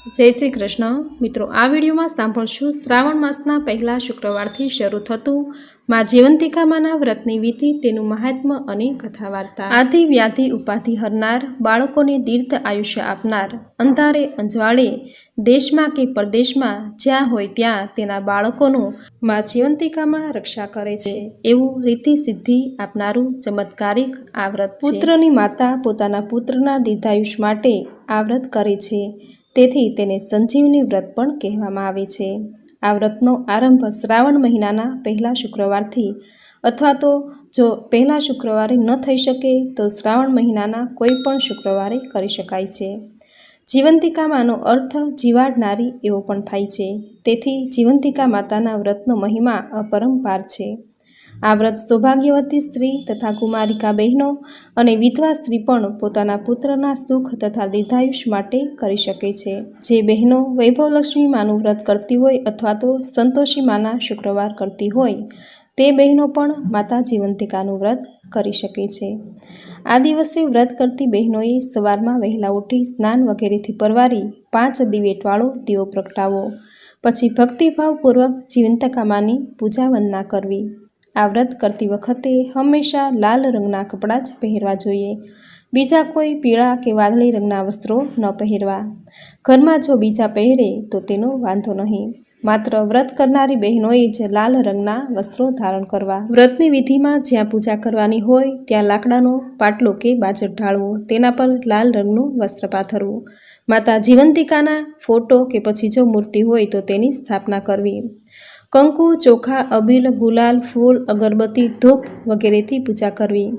જય શ્રી કૃષ્ણ મિત્રો, આ વિડીયોમાં સાંભળશું શ્રાવણ માસના પહેલા શુક્રવારથી શરૂ થતું માં જીવંતિકામાના વ્રતની વિધિ, તેનું મહાત્મ્ય અને કથા વાર્તા। આદિ વ્યાધિ ઉપાધિ હરનાર, બાળકોને દીર્ઘ આયુષ્ય આપનાર, અંધારે અંજવાળે દેશમાં કે પરદેશમાં જ્યાં હોય ત્યાં તેના બાળકોનું માં જીવંતિકામાં રક્ષા કરે છે એવું રીતિ સિદ્ધિ આપનારું ચમત્કારિક આ વ્રત છે। પુત્રની માતા પોતાના પુત્રના દીર્ઘાયુષ્ય માટે આ વ્રત કરે છે, તેથી તેને સંજીવની વ્રત પણ કહેવામાં આવે છે। આ વ્રતનો આરંભ શ્રાવણ મહિનાના પહેલા શુક્રવારથી અથવા તો જો પહેલા શુક્રવારે ન થઈ શકે તો શ્રાવણ મહિનાના કોઈ પણ શુક્રવારે કરી શકાય છે। જીવંતિકામાનો અર્થ જીવાડનારી એવો પણ થાય છે, તેથી જીવંતિકા માતાના વ્રતનો મહિમા અપરંપાર છે। આ વ્રત સૌભાગ્યવતી સ્ત્રી તથા કુમારિકા બહેનો અને વિધવા સ્ત્રી પણ પોતાના પુત્રના સુખ તથા દીર્ઘાયુષ્ય માટે કરી શકે છે। જે બહેનો વૈભવલક્ષ્મી માનું વ્રત કરતી હોય અથવા તો સંતોષી માના શુક્રવાર કરતી હોય તે બહેનો પણ માતા જીવંતિકાનું વ્રત કરી શકે છે। આ દિવસે વ્રત કરતી બહેનોએ સવારમાં વહેલા ઉઠી સ્નાન વગેરેથી પરવારી 5 દિવેટવાળો દીવો પ્રગટાવો, પછી ભક્તિભાવપૂર્વક જીવંતિકામાની પૂજા વંદના કરવી। આ વ્રત કરતી વખતે હંમેશા લાલ રંગના કપડાં જ પહેરવા જોઈએ, બીજા કોઈ પીળા કે વાદળી રંગના વસ્ત્રો ન પહેરવા। ઘરમાં જો બીજા પહેરે તો તેનો વાંધો નહીં, માત્ર વ્રત કરનારી બહેનોએ જ લાલ રંગના વસ્ત્રો ધારણ કરવા। વ્રતની વિધિમાં જ્યાં પૂજા કરવાની હોય ત્યાં લાકડાનો પાટલો કે બાજટ ઢાળવો, તેના પર લાલ રંગનું વસ્ત્ર પાથરવું, માતા જીવંતિકાના ફોટો કે પછી જો મૂર્તિ હોય તો તેની સ્થાપના કરવી। કંકુ, ચોખા, અબીલ, ગુલાલ, ફૂલ, અગરબત્તી, ધૂપ વગેરેથી પૂજા કરવી।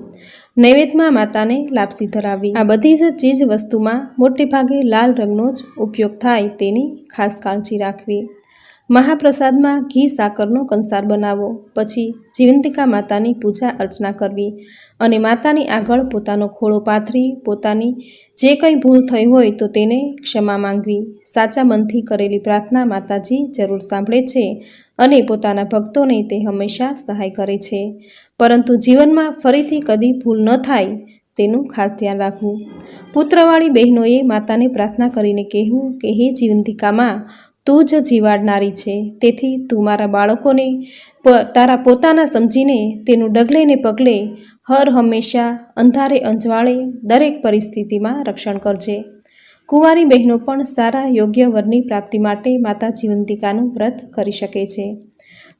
નૈવેદ્યમાં માતાને લાપસી ધરાવવી। આ બધી જ ચીજ વસ્તુમાં મોટે ભાગે લાલ રંગનો જ ઉપયોગ થાય તેની ખાસ કાળજી રાખવી। મહાપ્રસાદમાં ઘી સાકરનો કંસાર બનાવવો, પછી જીવંતિકા માતાની પૂજા અર્ચના કરવી અને માતાની આગળ પોતાનો ખોળો પાથરી પોતાની જે કંઈ ભૂલ થઈ હોય તો તેને ક્ષમા માંગવી। સાચા મનથી કરેલી પ્રાર્થના માતાજી જરૂર સાંભળે છે અને પોતાના ભક્તોને તે હંમેશા સહાય કરે છે, પરંતુ જીવનમાં ફરીથી કદી ભૂલ ન થાય તેનું ખાસ ધ્યાન રાખવું। પુત્રવાળી બહેનોએ માતાને પ્રાર્થના કરીને કહેવું કે હે જીવંતિકામાં, તું જ જીવાડનારી છે, તેથી તું મારા બાળકોને તારા પોતાના સમજીને તેનું ડગલે ને પગલે હર હંમેશા અંધારે અંજવાળે દરેક પરિસ્થિતિમાં રક્ષણ કરજે। કુંવારી બહેનો પણ સારા યોગ્ય વરની પ્રાપ્તિ માટે માતા જીવંતિકાનું વ્રત કરી શકે છે,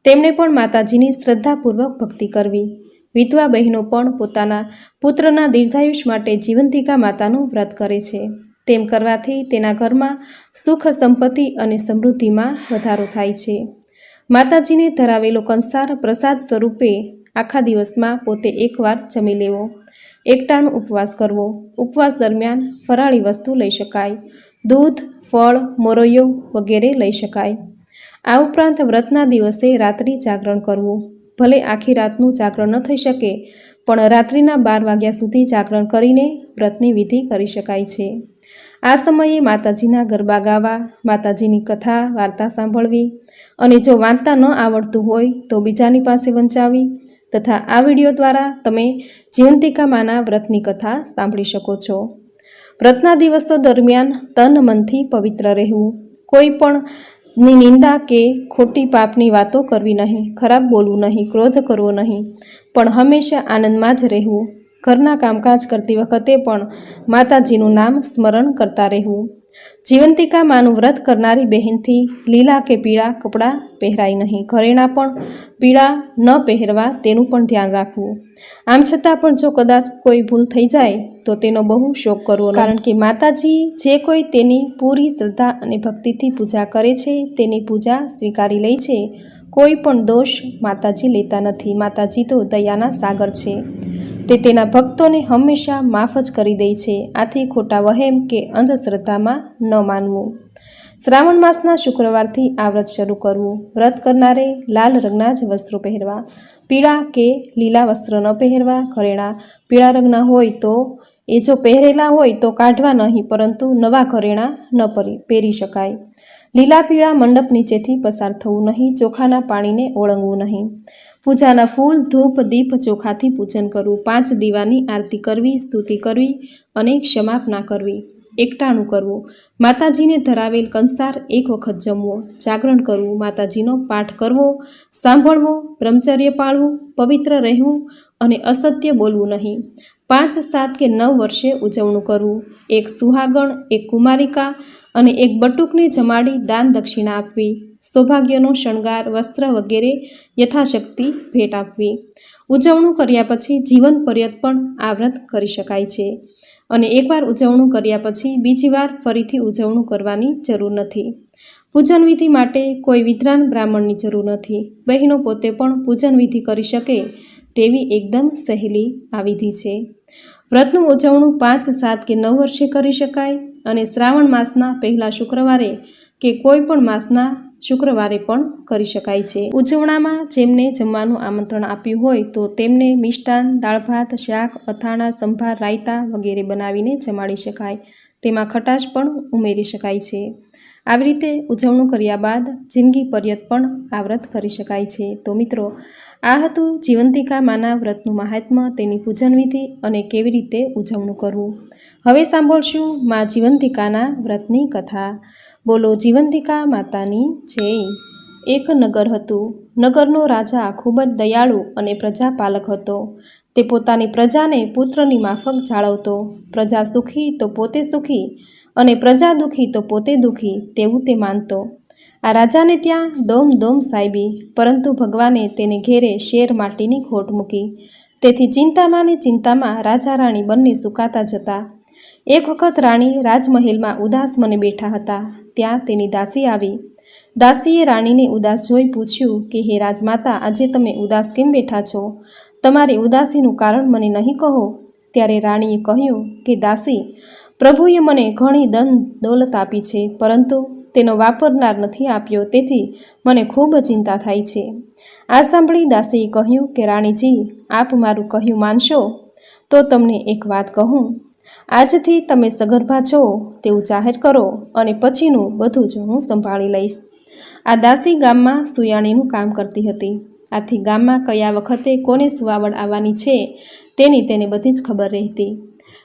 તેમણે પણ માતાજીની શ્રદ્ધાપૂર્વક ભક્તિ કરવી। વિધવા બહેનો પણ પોતાના પુત્રના દીર્ઘાયુષ્ય માટે જીવંતિકા માતાનું વ્રત કરે છે, તેમ કરવાથી તેના ઘરમાં સુખ, સંપત્તિ અને સમૃદ્ધિમાં વધારો થાય છે। માતાજીને ધરાવેલો કંસાર પ્રસાદ સ્વરૂપે આખા દિવસમાં પોતે એકવાર જમી લેવો। એકટાણું ઉપવાસ કરવો। ઉપવાસ દરમિયાન ફરાળી વસ્તુ લઈ શકાય, દૂધ, ફળ, મોરૈયો વગેરે લઈ શકાય। આ ઉપરાંત વ્રતના દિવસે રાત્રિ જાગરણ કરવું। ભલે આખી રાતનું જાગરણ ન થઈ શકે પણ રાત્રિના 12 વાગ્યા સુધી જાગરણ કરીને વ્રતની વિધિ કરી શકાય છે। આ સમયે માતાજીના ગરબા ગાવા, માતાજીની કથા વાર્તા સાંભળવી અને જો વાંચતા ન આવડતું હોય તો બીજાની પાસે વંચાવી તથા આ વિડીયો દ્વારા તમે જીવંતિકા માના વ્રતની કથા સાંભળી શકો છો। વ્રતના દિવસો દરમિયાન તન મનથી પવિત્ર રહેવું, કોઈ પણ ની નિંદા કે ખોટી પાપની વાતો કરવી નહીં, ખરાબ બોલવું નહીં, ક્રોધ કરવો નહીં, પણ હંમેશા આનંદમાં જ રહેવું। ઘરના કામકાજ કરતી વખતે પણ માતાજીનું નામ સ્મરણ કરતા રહેવું। જીવંતિકા માનું વ્રત કરનારી બહેનથી લીલા કે પીળા કપડાં પહેરાય નહીં, ઘરેણાં પણ પીળા ન પહેરવા તેનું પણ ધ્યાન રાખવું। આમ છતાં પણ જો કદાચ કોઈ ભૂલ થઈ જાય તો તેનો બહુ શોક કરવો નહીં, કારણ કે માતાજી જે કોઈ તેની પૂરી શ્રદ્ધા અને ભક્તિથી પૂજા કરે છે તેની પૂજા સ્વીકારી લે છે। કોઈ પણ દોષ માતાજી લેતા નથી। માતાજી તો દયાના સાગર છે, તે તેના ભક્તોને હંમેશા માફ જ કરી દે છે। આથી ખોટા વહેમ કે અંધશ્રદ્ધામાં ન માનવું। શ્રાવણ માસના શુક્રવારથી આ વ્રત શરૂ કરવું। વ્રત કરનારે લાલ રંગના જ વસ્ત્રો પહેરવા, પીળા કે લીલા વસ્ત્ર ન પહેરવા। ઘરેણાં પીળા રંગના હોય તો એ જો પહેરેલા હોય તો કાઢવા નહીં, પરંતુ નવા ઘરેણાં ન પહેરી શકાય। લીલા પીળા મંડપ નીચેથી પસાર થવું નહીં। ચોખાના પાણીને ઓળંગવું નહીં। પૂજાના ફૂલ, ધૂપ, દીપ, ચોખાથી પૂજન કરવું। 5 દીવાની આરતી કરવી, સ્તુતિ કરવી અને ક્ષમાપના કરવી। એકટાણું કરવું, માતાજીને ધરાવેલ કંસાર એક વખત જમવો, જાગરણ કરવું, માતાજીનો પાઠ કરવો, સાંભળવો, બ્રહ્મચર્ય પાળવું, પવિત્ર રહેવું અને અસત્ય બોલવું નહીં. 5, 7 કે 9 વર્ષે ઉજવણું કરવું. એક સુહાગણ, એક કુમારિકા અને એક બટુકને જમાડી દાન દક્ષિણા આપવી. સૌભાગ્યનો શણગાર, વસ્ત્ર વગેરે યથાશક્તિ ભેટ આપવી. ઉજવણું કર્યા પછી જીવન પર્યંત પણ આ વ્રત કરી શકાય છે અને એકવાર ઉજવણું કર્યા પછી બીજી વાર ફરીથી ઉજવણું કરવાની જરૂર નથી. પૂજન વિધિ માટે કોઈ વિદ્વાન બ્રાહ્મણની જરૂર નથી. બહેનો પોતે પણ પૂજન વિધિ કરી શકે તેવી એકદમ સહેલી આ વિધિ છે. વ્રતનું ઉજવણું 5, 7 કે 9 વર્ષે કરી શકાય અને શ્રાવણ માસના પહેલા શુક્રવારે કે કોઈ પણ માસના શુક્રવારે પણ કરી શકાય છે. ઉજવણામાં જેમને જમવાનું આમંત્રણ આપ્યું હોય તો તેમને મિષ્ટાન, દાળ ભાત, શાક, અથાણા, સંભાર, રાયતા વગેરે બનાવીને જમાડી શકાય. તેમાં ખટાશ પણ ઉમેરી શકાય છે. આવી રીતે ઉજવણું કર્યા બાદ જિંદગી પર્યંત પણ આ વ્રત કરી શકાય છે. તો મિત્રો, આ હતું જીવંતિકા માના વ્રતનું મહાત્મ્ય, તેની પૂજન વિધિ અને કેવી રીતે ઉજવણું કરવું. હવે સાંભળશું મા જીવંતિકાના વ્રતની કથા. બોલો જીવંતિકા માતાની જય. એક નગર હતું. નગરનો રાજા ખૂબ જ દયાળુ અને પ્રજાપાલક હતો. તે પોતાની પ્રજાને પુત્રની માફક જાળવતો. પ્રજા સુખી તો પોતે સુખી અને પ્રજા દુઃખી તો પોતે દુઃખી તેવું તે માનતો. આ રાજાને ત્યાં દોમ સાહેબી, પરંતુ ભગવાને તેને ઘેરે શેર માટીની ખોટ મૂકી. તેથી ચિંતામાં ને ચિંતામાં રાજા રાણી બંને સુકાતા જતા. એક વખત રાણી રાજમહેલમાં ઉદાસ મને બેઠા હતા. ત્યાં તેની દાસી આવી. દાસીએ રાણીને ઉદાસ જોઈ પૂછ્યું કે હે રાજમાતા, આજે તમે ઉદાસ કેમ બેઠા છો? તમારી ઉદાસીનું કારણ મને નહીં કહો? ત્યારે રાણીએ કહ્યું કે દાસી, પ્રભુએ મને ઘણી ધન દોલત આપી છે, પરંતુ તેનો વાપરનાર નથી આપ્યો, તેથી મને ખૂબ ચિંતા થાય છે. આ સાંભળી દાસીએ કહ્યું કે રાણીજી, આપ મારું કહ્યું માનશો તો તમને એક વાત કહું. આજથી તમે સગર્ભા છો તેવું જાહેર કરો અને પછીનું બધું જ હું સંભાળી લઈશ. આ દાસી ગામમાં સુયાણીનું કામ કરતી હતી. આથી ગામમાં કયા વખતે કોને સુવાવડ આવવાની છે તેની તેને બધી જ ખબર રહેતી.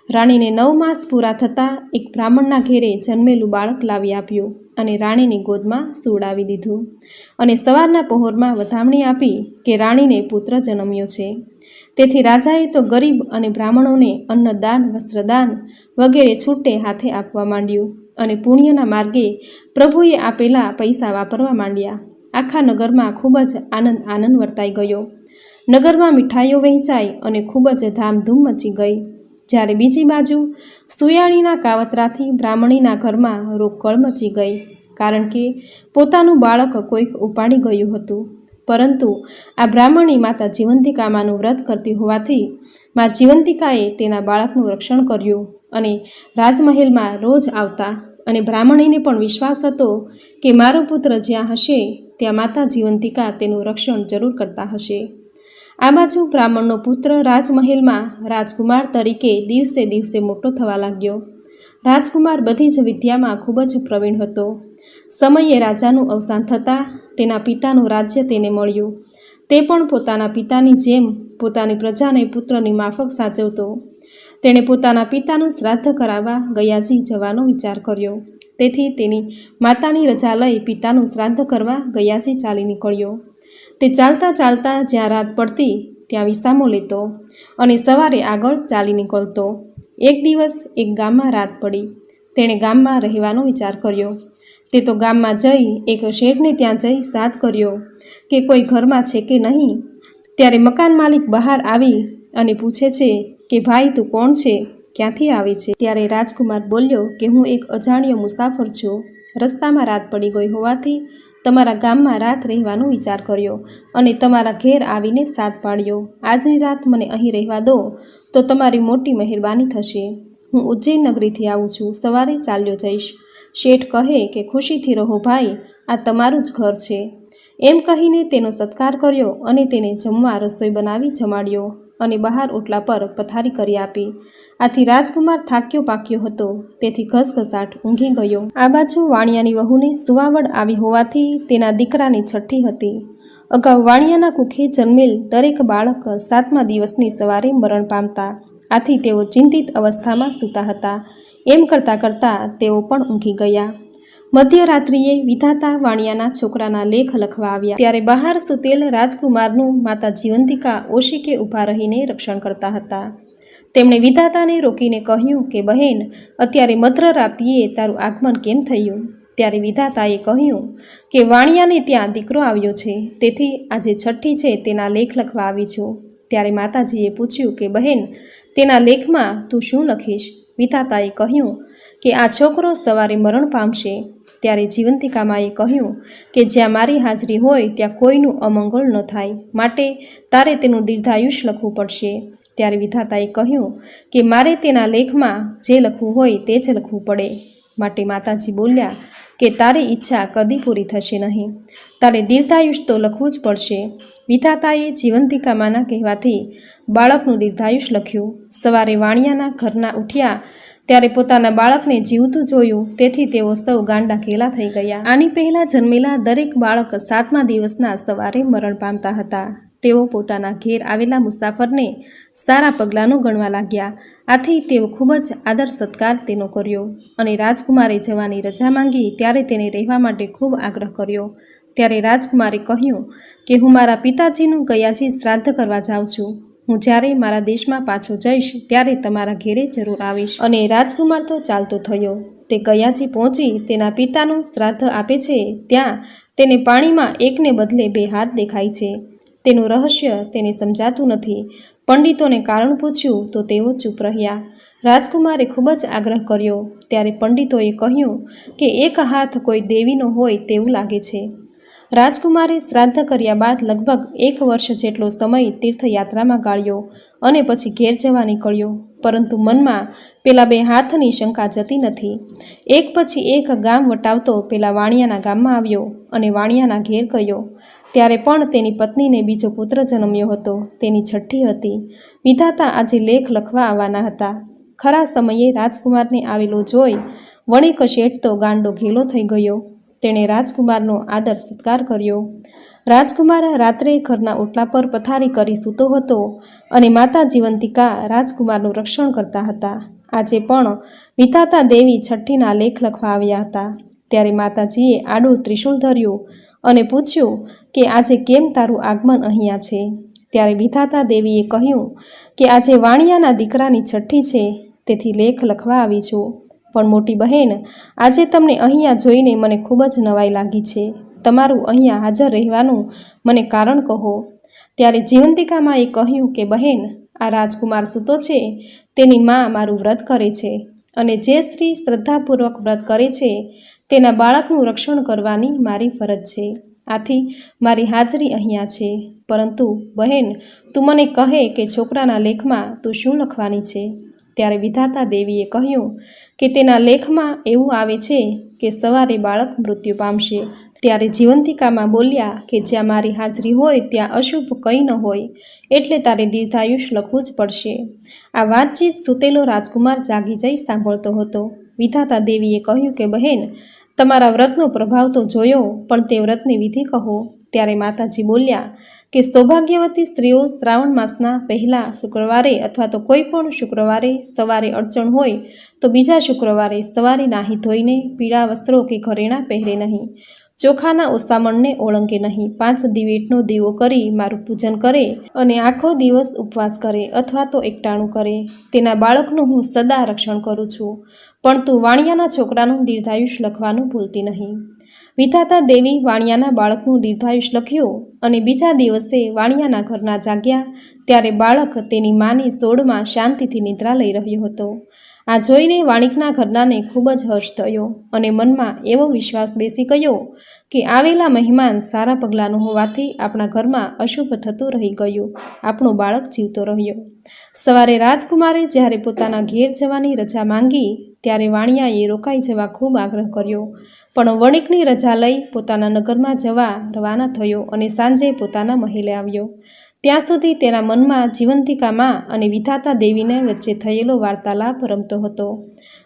રાણીને 9 માસ પૂરા થતાં એક બ્રાહ્મણના ઘેરે જન્મેલું બાળક લાવી આપ્યું અને રાણીની ગોદમાં સુવડાવી દીધું અને સવારના પહોરમાં વધામણી આપી કે રાણીને પુત્ર જન્મ્યો છે. તેથી રાજાએ તો ગરીબ અને બ્રાહ્મણોને અન્નદાન, વસ્ત્રદાન વગેરે છૂટે હાથે આપવા માંડ્યું અને પુણ્યના માર્ગે પ્રભુએ આપેલા પૈસા વાપરવા માંડ્યા. આખા નગરમાં ખૂબ જ આનંદ વર્તાઈ ગયો. નગરમાં મીઠાઈઓ વહેંચાઈ અને ખૂબ જ ધામધૂમ મચી ગઈ. જ્યારે બીજી બાજુ સુયાણીના કાવતરાથી બ્રાહ્મણીના ઘરમાં રોકકળ મચી ગઈ, કારણ કે પોતાનું બાળક કોઈક ઉપાડી ગયું હતું. પરંતુ આ બ્રાહ્મણી માતા જીવંતિકામાનું વ્રત કરતી હોવાથી મા જીવંતિકાએ તેના બાળકનું રક્ષણ કર્યું અને રાજમહેલમાં રોજ આવતા અને બ્રાહ્મણીને પણ વિશ્વાસ હતો કે મારો પુત્ર જ્યાં હશે ત્યાં માતા જીવંતિકા તેનું રક્ષણ જરૂર કરતા હશે. આ બાજુ બ્રાહ્મણનો પુત્ર રાજમહેલમાં રાજકુમાર તરીકે દિવસે દિવસે મોટો થવા લાગ્યો. રાજકુમાર બધી જ વિદ્યામાં ખૂબ જ પ્રવીણ હતો. સમયે રાજાનું અવસાન થતાં તેના પિતાનું રાજ્ય તેને મળ્યું. તે પણ પોતાના પિતાની જેમ પોતાની પ્રજાને પુત્રની માફક સાચવતો. તેણે પોતાના પિતાનું શ્રાદ્ધ કરાવવા ગયાજી જવાનો વિચાર કર્યો. તેથી તેની માતાની રજા લઈ પિતાનું શ્રાદ્ધ કરવા ગયાજી ચાલી નીકળ્યો. તે ચાલતા ચાલતા જ્યાં રાત પડતી ત્યાં વિસામો લેતો અને સવારે આગળ ચાલી નીકળતો. એક દિવસ એક ગામમાં રાત પડી. તેણે ગામમાં રહેવાનો વિચાર કર્યો. તે તો ગામમાં જઈ એક શેઠને ત્યાં જઈ સાદ કર્યો કે કોઈ ઘરમાં છે કે નહીં. ત્યારે મકાન માલિક બહાર આવી અને પૂછે છે કે ભાઈ તું કોણ છે, ક્યાંથી આવે છે? ત્યારે રાજકુમાર બોલ્યો કે હું એક અજાણ્યો મુસાફર છું. રસ્તામાં રાત પડી ગઈ હોવાથી તમારા ગામમાં રાત રહેવાનો વિચાર કર્યો અને તમારા ઘેર આવીને સાદ પાડ્યો. આજની રાત મને અહીં રહેવા દો તો તમારી મોટી મહેરબાની થશે. હું ઉજ્જૈન નગરીથી આવું છું, સવારે ચાલ્યો જઈશ. શેઠ કહે કે ખુશીથી રહો ભાઈ, આ તમારું જ ઘર છે. એમ કહીને તેનો સત્કાર કર્યો અને તેને જમવા રસોઈ બનાવી જમાડ્યો અને બહાર ઓટલા પર પથારી કરી આપી. આથી રાજકુમાર થાક્યો પાક્યો હતો, તેથી ઘસઘસાટ ઊંઘી ગયો. આ બાજુ વાણિયાની વહુને સુવાવડ આવી હોવાથી તેના દીકરાની છઠ્ઠી હતી. અગાઉ વાણિયાના કુખે જન્મેલ દરેક બાળક 7મા દિવસની સવારે મરણ પામતા. આથી તેઓ ચિંતિત અવસ્થામાં સૂતા હતા. એમ કરતાં કરતાં તેઓ પણ ઊંઘી ગયા. મધ્યરાત્રિએ વિધાતા વાણિયાના છોકરાના લેખ લખવા આવ્યા ત્યારે બહાર સૂતેલ રાજકુમારનું માતા જીવંતિકા ઓશિકે ઊભા રહીને રક્ષણ કરતા હતા. તેમણે વિધાતાને રોકીને કહ્યું કે બહેન, અત્યારે મધ્યરાત્રિએ તારું આગમન કેમ થયું? ત્યારે વિધાતાએ કહ્યું કે વાણિયાને ત્યાં દીકરો આવ્યો છે, તેથી આજે છઠ્ઠી છે તેના લેખ લખવા આવી છું. ત્યારે માતાજીએ પૂછ્યું કે બહેન, તેના લેખમાં તું શું લખીશ? વિધાતાએ કહ્યું કે આ છોકરો સવારે મરણ પામશે. ત્યારે જીવંતિકામાએ કહ્યું કે જ્યાં મારી હાજરી હોય ત્યાં કોઈનું અમંગળ ન થાય, માટે તારે તેનું દીર્ઘાયુષ્ય લખવું પડશે. ત્યારે વિધાતાએ કહ્યું કે મારે તેના લેખમાં જે લખવું હોય તે જ લખવું પડે. માટે માતાજી બોલ્યા કે તારી ઈચ્છા કદી પૂરી થશે નહીં, તારે દીર્ઘાયુષ્ય તો લખવું જ પડશે. વિધાતાએ જીવંતિકામાના કહેવાથી બાળકનું દીર્ઘાયુષ્ય લખ્યું. સવારે વાણિયાના ઘરના ઉઠ્યા ત્યારે પોતાના બાળકને જીવતું જોયું, તેથી તેઓ સૌ ગાંડા ઘેલા થઈ ગયા. આની પહેલાં જન્મેલા દરેક બાળક 7મા દિવસના સવારે મરણ પામતા હતા. તેઓ પોતાના ઘેર આવેલા મુસાફરને સારા પગલાંનું ગણવા લાગ્યા. આથી તેઓ ખૂબ જ આદર સત્કાર તેનો કર્યો અને રાજકુમારે જવાની રજા માંગી ત્યારે તેને રહેવા માટે ખૂબ આગ્રહ કર્યો. ત્યારે રાજકુમારે કહ્યું કે હું મારા પિતાજીનું ગયાજી શ્રાદ્ધ કરવા જાઉં છું. હું જ્યારે મારા દેશમાં પાછો જઈશ ત્યારે તમારા ઘેરે જરૂર આવીશ. અને રાજકુમાર તો ચાલતો થયો. તે ગયાજી પહોંચી તેના પિતાનું શ્રાદ્ધ આપે છે ત્યાં તેને પાણીમાં એકને બદલે 2 હાથ દેખાય છે. તેનું રહસ્ય તેને સમજાતું નથી. પંડિતોને કારણ પૂછ્યું તો તેઓ ચૂપ રહ્યા. રાજકુમારે ખૂબ જ આગ્રહ કર્યો ત્યારે પંડિતોએ કહ્યું કે 1 હાથ કોઈ દેવીનો હોય તેવું લાગે છે. રાજકુમારે શ્રાદ્ધ કર્યા બાદ લગભગ 1 વર્ષ જેટલો સમય તીર્થયાત્રામાં ગાળ્યો અને પછી ઘેર જવા નીકળ્યો, પરંતુ મનમાં પેલા 2 હાથની શંકા જતી નથી. એક પછી એક ગામ વટાવતો પેલા વાણિયાના ગામમાં આવ્યો અને વાણિયાના ઘેર ગયો. ત્યારે પણ તેની પત્નીને બીજો પુત્ર જન્મ્યો હતો. તેની છઠ્ઠી હતી. વિધાતા આજે લેખ લખવા આવવાના હતા. ખરા સમયે રાજકુમારને આવેલો જોઈ વણિક શેઠ તો ગાંડો ઘેલો થઈ ગયો. તેણે રાજકુમારનો આદર સત્કાર કર્યો. રાજકુમાર રાત્રે ઘરના ઓટલા પર પથારી કરી સૂતો હતો અને માતા જીવંતિકા રાજકુમારનું રક્ષણ કરતા હતા. આજે પણ વિધાતા દેવી છઠ્ઠીના લેખ લખવા આવ્યા હતા. ત્યારે માતાજીએ આડું ત્રિશૂળ ધર્યું અને પૂછ્યું કે આજે કેમ તારું આગમન અહીંયા છે? ત્યારે વિધાતા દેવીએ કહ્યું કે આજે વાણિયાના દીકરાની છઠ્ઠી છે, તેથી લેખ લખવા આવી છું. પણ મોટી બહેન, આજે તમને અહીંયા જોઈને મને ખૂબ જ નવાઈ લાગી છે. તમારું અહીંયા હાજર રહેવાનું મને કારણ કહો. ત્યારે જીવંતિકામાએ કહ્યું કે બહેન, આ રાજકુમાર સૂતો છે તેની માં મારું વ્રત કરે છે અને જે સ્ત્રી શ્રદ્ધાપૂર્વક વ્રત કરે છે તેના બાળકનું રક્ષણ કરવાની મારી ફરજ છે. આથી મારી હાજરી અહીંયા છે. પરંતુ બહેન, તું મને કહે કે છોકરાના લેખમાં તું શું લખવાની છે? ત્યારે વિધાતા દેવીએ કહ્યું કે તેના લેખમાં એવું આવે છે કે સવારે બાળક મૃત્યુ પામશે. ત્યારે જીવંતિકામાં બોલ્યા કે જ્યાં મારી હાજરી હોય ત્યાં અશુભ કંઈ ન હોય, એટલે તારે દીર્ઘાયુષ્ય લખવું જ પડશે. આ વાતચીત સૂતેલો રાજકુમાર જાગી જઈ સાંભળતો હતો. વિધાતા દેવીએ કહ્યું કે બહેન, તમારા વ્રતનો પ્રભાવ તો જોયો, પણ તે વ્રતની વિધિ કહો. ત્યારે માતાજી બોલ્યા કે સૌભાગ્યવતી સ્ત્રીઓ શ્રાવણ માસના પહેલા શુક્રવારે અથવા તો કોઈ પણ શુક્રવારે સવારે અડચણ હોય તો બીજા શુક્રવારે સવારે નાહી ધોઈને પીળા વસ્ત્રો કે ઘરેણાં પહેરે નહીં, ચોખાના ઓસામણને ઓળંગે નહીં, 5 દિવેટનો દીવો કરી મારું પૂજન કરે અને આખો દિવસ ઉપવાસ કરે અથવા તો એકટાણું કરે. તેના બાળકનું હું સદા રક્ષણ કરું છું, પણ તું વાણિયાના છોકરાનું દીર્ઘાયુષ્ય લખવાનું ભૂલતી નહીં. વિધાતા દેવી વાણિયાના બાળકનું દીર્ઘાયુષ્ય લખ્યું અને બીજા દિવસે વાણિયાના ઘરના જાગ્યા ત્યારે બાળક તેની માની સોળમાં શાંતિથી નિદ્રા લઈ રહ્યો હતો. આ જોઈને વાણિકના ઘરનાને ખૂબ જ હર્ષ થયો અને મનમાં એવો વિશ્વાસ બેસી ગયો કે આવેલા મહેમાન સારા પગલાંનું હોવાથી આપણા ઘરમાં અશુભ થતું રહી ગયું, આપણો બાળક જીવતો રહ્યો. સવારે રાજકુમારે જ્યારે પોતાના ઘેર જવાની રજા માંગી ત્યારે વાણિયાએ રોકાઈ જવા ખૂબ આગ્રહ કર્યો, પણ વણિકની રજા લઈ પોતાના નગરમાં જવા રવાના થયો અને સાંજે પોતાના મહેલે આવ્યો. ત્યાં સુધી તેના મનમાં જીવંતિકામાં અને વિધાતા દેવીને વચ્ચે થયેલો વાર્તાલાપ રમતો હતો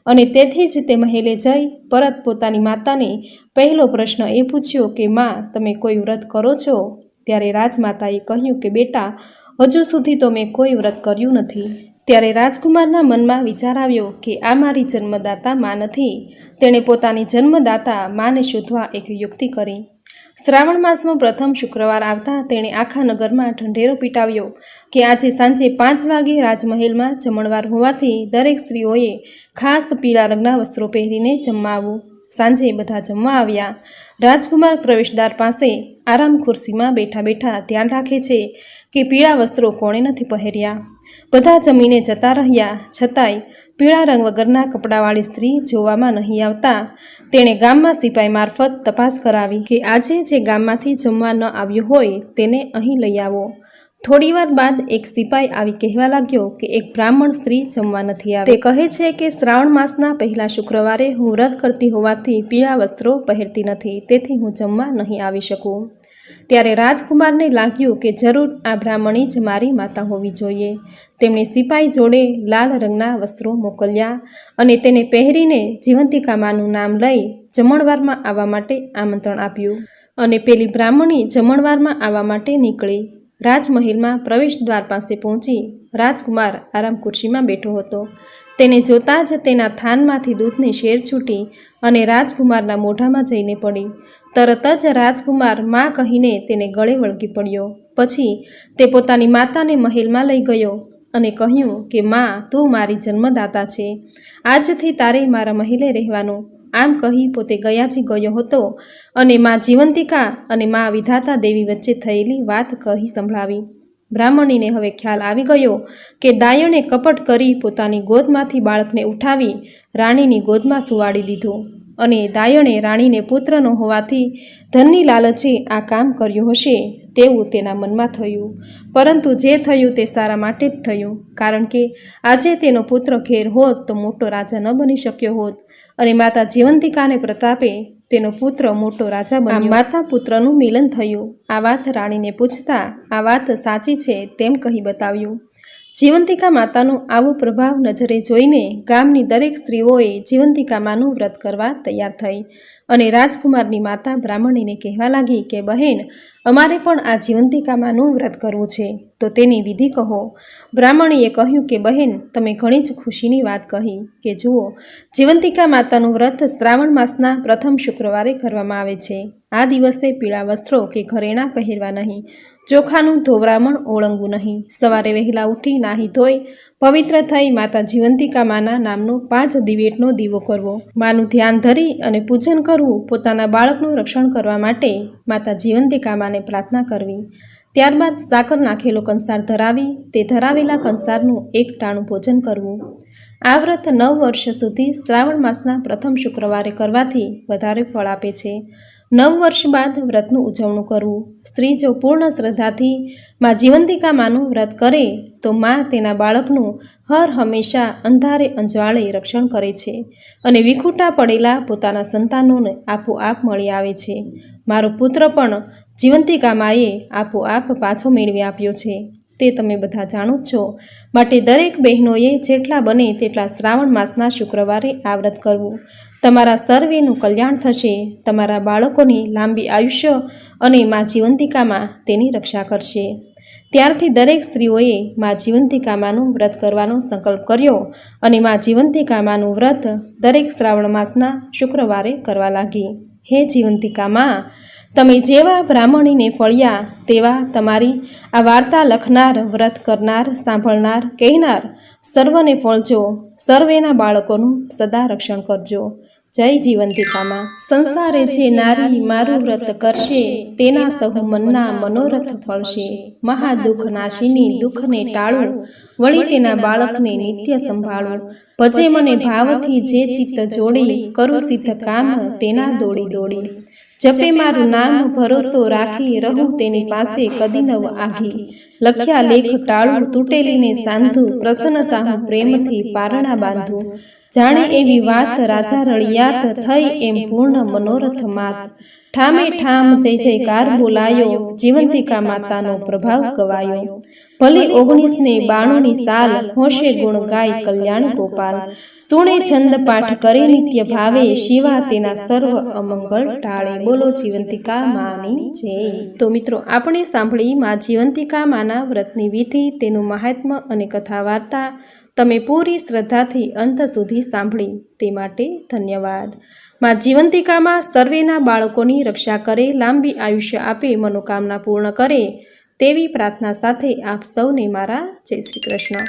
અને તેથી જ તે મહેલે જઈ પરત પોતાની માતાને પહેલો પ્રશ્ન એ પૂછ્યો કે માં, તમે કોઈ વ્રત કરો છો? ત્યારે રાજમાતાએ કહ્યું કે બેટા, હજુ સુધી તો મેં કોઈ વ્રત કર્યું નથી. ત્યારે રાજકુમારના મનમાં વિચાર આવ્યો કે આ મારી જન્મદાતા માં નથી. તેણે પોતાની જન્મદાતા માને શોધવા એક યુક્તિ કરી. શ્રાવણ માસનો પ્રથમ શુક્રવાર આવતા તેણે આખા નગરમાં ઢંઢેરો પીટાવ્યો કે આજે સાંજે 5 વાગે રાજમહેલમાં જમણવાર હોવાથી દરેક સ્ત્રીઓએ ખાસ પીળા રંગના વસ્ત્રો પહેરીને જમવા આવવું. સાંજે બધા જમવા આવ્યા. રાજકુમાર પ્રવેશદ્વાર પાસે આરામ ખુરશીમાં બેઠા બેઠા ધ્યાન રાખે છે કે પીળા વસ્ત્રો કોણે નથી પહેર્યા. બધા જમીને જતા રહ્યા, છતાંય પીળા રંગ વગરના કપડાવાળી સ્ત્રી જોવામાં નહીં આવતા તેણે ગામમાં સિપાઈ મારફત તપાસ કરાવી કે આજે જે ગામમાંથી જમવા ન આવ્યું હોય તેને અહીં લઈ આવો. થોડીવાર બાદ એક સિપાઈ આવી કહેવા લાગ્યો કે એક બ્રાહ્મણ સ્ત્રી જમવા નથી આવી. તે કહે છે કે શ્રાવણ માસના પહેલા શુક્રવારે હું વ્રત કરતી હોવાથી પીળા વસ્ત્રો પહેરતી નથી, તેથી હું જમવા નહીં આવી શકું. ત્યારે રાજકુમારને લાગ્યું કે જરૂર આ બ્રાહ્મણી જ મારી માતા હોવી જોઈએ. તેમણે સિપાઈ જોડે લાલ રંગના વસ્ત્રો મોકલ્યા અને તેને પહેરીને જીવંતિકામાનું નામ લઈ જમણવારમાં આવવા માટે આમંત્રણ આપ્યું. અને પેલી બ્રાહ્મણી જમણવારમાં આવવા માટે નીકળી. રાજમહેલમાં પ્રવેશદ્વાર પાસે પહોંચી રાજકુમાર આરામ ખુરશીમાં બેઠો હતો. તેને જોતાં જ તેના થાનમાંથી દૂધની શેર છૂટી અને રાજકુમારના મોઢામાં જઈને પડી. તરત જ રાજકુમાર માં કહીને તેને ગળે વળગી પડ્યો. પછી તે પોતાની માતાને મહેલમાં લઈ ગયો અને કહ્યું કે માં, તું મારી જન્મદાતા છે, આજથી તારે મારા મહેલે રહેવાનું. આમ કહી પોતે ગયાજી ગયો હતો અને માં જીવંતિકા અને માં વિધાતા દેવી વચ્ચે થયેલી વાત કહી સંભળાવી. બ્રાહ્મણીને હવે ખ્યાલ આવી ગયો કે દાયણે કપટ કરી પોતાની ગોદમાંથી બાળકને ઉઠાવી રાણીની ગોદમાં સુવાડી દીધું અને દાયણે રાણીને પુત્ર ન હોવાથી ધનની લાલચે આ કામ કર્યું હશે તેવું તેના મનમાં થયું. પરંતુ જે થયું તે સારા માટે જ થયું, કારણ કે આજે તેનો પુત્ર ઘેર હોત તો મોટો રાજા ન બની શક્યો હોત અને માતા જીવંતિકાને પ્રતાપે તેનો પુત્ર મોટો રાજા બન્યો. માતા પુત્રનું મિલન થયું. આ વાત રાણીને પૂછતા આ વાત સાચી છે તેમ કહી બતાવ્યું. જીવંતિકા માતાનો આવો પ્રભાવ નજરે જોઈને ગામની દરેક સ્ત્રીઓએ જીવંતિકા માનું વ્રત કરવા તૈયાર થઈ અને રાજકુમારની માતા બ્રાહ્મણીને કહેવા લાગી કે બહેન, અમારે પણ આ જીવંતિકા માનું વ્રત કરવું છે, તો તેની વિધિ કહો. બ્રાહ્મણીએ કહ્યું કે બહેન, તમે ઘણી જ ખુશીની વાત કહી કે જુઓ, જીવંતિકા માતાનું વ્રત શ્રાવણ માસના પ્રથમ શુક્રવારે કરવામાં આવે છે. આ દિવસે પીળા વસ્ત્રો કે ઘરેણાં પહેરવા નહીં, ચોખાનું ધોવરામણ ઓળંગવું નહીં, સવારે વહેલા ઉઠી નાહી ધોઈ પવિત્ર થઈ માતા જીવંતિકા માના નામનો 5 દિવેટનો દીવો કરવો, માનું ધ્યાન ધરી અને પૂજન કરવું, પોતાના બાળકનું રક્ષણ કરવા માટે માતા જીવંતિકા માને પ્રાર્થના કરવી. ત્યારબાદ સાકર નાખેલો કંસાર ધરાવી તે ધરાવેલા કંસારનું એક ટાણું ભોજન કરવું. આ વ્રત 9 વર્ષ સુધી શ્રાવણ માસના પ્રથમ શુક્રવારે કરવાથી વધારે ફળ આપે છે. 9 વર્ષ બાદ વ્રતનું ઉજવણું કરવું. સ્ત્રી જો પૂર્ણ શ્રદ્ધાથી માં જીવંતિકા માનું વ્રત કરે તો માં તેના બાળકનું હર હંમેશા અંધારે અંજવાળે રક્ષણ કરે છે અને વિખૂટા પડેલા પોતાના સંતાનોને આપોઆપ મળી આવે છે. મારો પુત્ર પણ જીવંતિકા માએ આપોઆપ પાછો મેળવી આપ્યો છે, તે તમે બધા જાણો જ છો. માટે દરેક બહેનોએ જેટલા બને તેટલા શ્રાવણ માસના શુક્રવારે આ વ્રત કરવું. તમારા સર્વેનું કલ્યાણ થશે, તમારા બાળકોની લાંબી આયુષ્ય અને માં જીવંતિકામાં તેની રક્ષા કરશે. ત્યારથી દરેક સ્ત્રીઓએ માં જીવંતિકામાનું વ્રત કરવાનો સંકલ્પ કર્યો અને માં જીવંતિકામાનું વ્રત દરેક શ્રાવણ માસના શુક્રવારે કરવા લાગી. હે જીવંતિકામાં, તમે જેવા બ્રાહ્મણીને ફળ્યા તેવા તમારી આ વાર્તા લખનાર, વ્રત કરનાર, સાંભળનાર, કહેનાર સર્વને ફળજો. સર્વેના બાળકોનું સદા રક્ષણ કરજો. જય જીવંતિકામાં. સંસારે જે નારી મારું વ્રત કરશે તેના સહુ મનના મનોરથ ફળશે. મહાદુઃખ નાશીની દુઃખને ટાળું, વળી તેના બાળકને નિત્ય સંભાળું. ભજે મને ભાવથી જે ચિત્ત જોડી, કરું સિદ્ધ કામ તેના દોડી દોડી. જપે મારું નામ ભરોસો રાખી, રહું તેની પાસે કદી નવ આઘી. લખ્યા લેખ ટાળું, તૂટેલીને સાંધું, પ્રસન્નતા હું પ્રેમથી પારણા બાંધું. જાણે એવી વાત રાજા રળિયાત, થઈ એમ પૂર્ણ મનોરથ માત. ઠામે ઠામ જય જયકાર બોલાયો, જીવંતિકા માતાનો પ્રભાવ ગવાયો. ભલી 1992 સાલ, હોશે ગુણ ગાય કલ્યાણ ગોપાલ. સુણે છંદ પાઠ કરે નિત્ય ભાવે, શિવા તેના સર્વ અમંગળ ટાળે. બોલો જીવંતિકા માની જય. તો મિત્રો, આપણે સાંભળી માં જીવંતિકા માના વ્રતની વિધિ, તેનું મહાત્મ્ય અને કથા વાર્તા. તમે પૂરી શ્રદ્ધાથી અંત સુધી સાંભળી તે માટે ધન્યવાદ. માં જીવંતિકામાં સર્વેના બાળકોની રક્ષા કરે, લાંબી આયુષ્ય આપે, મનોકામના પૂર્ણ કરે તેવી પ્રાર્થના સાથે આપ સૌને મારા જય શ્રી કૃષ્ણ.